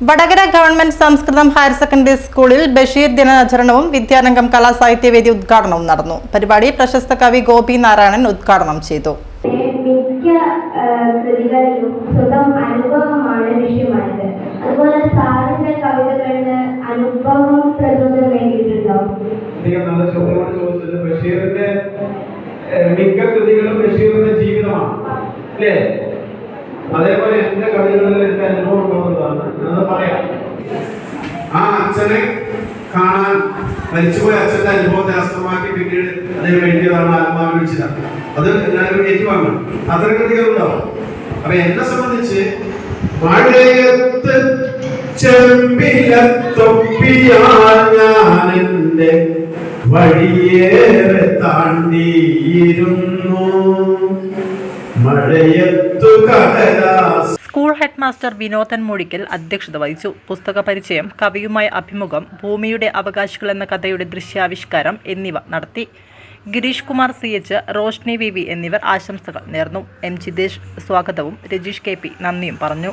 Vadakara government സംസ്കൃതം higher secondary സ്കൂളിൽ ബഷീർ ദിനാചരണവും വിദ്യാരംഗം കലാസാഹിത്യവേദി ഉദ്ഘാടനവും നടന്നു. പരിപാടി പ്രശസ്ത കവി ഗോപി നാരായണൻ ഉദ്ഘാടനം ചെയ്തു. മിക്ക കൃതികളിലും സ്വന്തം അനുഭവമാണ് വിഷയമായത്. അതുപോലെ സാറിന്റെ കവിതകളിന് അനുഭവം പ്രചോദനം വേണ്ടിയിട്ടുണ്ടോ? ബഷീറിന്റെ മിക്ക കൃതികളും ബഷീറിന്റെ ജീവിതമാണ് അല്ലേ? അതേപോലെ എന്റെ കവിതകളിൽ എന്റെ അനുഭവം ഉണ്ടാവുന്നതാണ് എന്ന് പറയാം. ആ അച്ഛനെ കാണാൻ മരിച്ചുപോയ അച്ഛന്റെ അനുഭവത്തെ ആസ്പദമാക്കി പിന്നീട് അദ്ദേഹം എഴുതിയതാണ് ആത്മാവിനിച്ചിത. അത് എല്ലാവരും ഏറ്റുവാങ്ങണം. അത്തരം കൃതികളുണ്ടാവും. അപ്പൊ എന്നെ സംബന്ധിച്ച് മഴയത്ത് ചെമ്പിലത്തൊപ്പിയാൽ ഞാൻ എന്റെ വഴിയേറെ താണ്ടിയിരുന്നു. School head master Vinodan Moozhikkal അധ്യക്ഷത വഹിച്ചു. പുസ്തക പരിചയം, കവിയുമായ അഭിമുഖം, ഭൂമിയുടെ അവകാശികൾ എന്ന കഥയുടെ ദൃശ്യാവിഷ്കാരം എന്നിവ നടത്തി. ഗിരീഷ് കുമാർ CH, റോഷ്നി VV എന്നിവർ ആശംസകൾ നേർന്നു. M ജിതേഷ് സ്വാഗതവും രജീഷ് KP നന്ദിയും പറഞ്ഞു.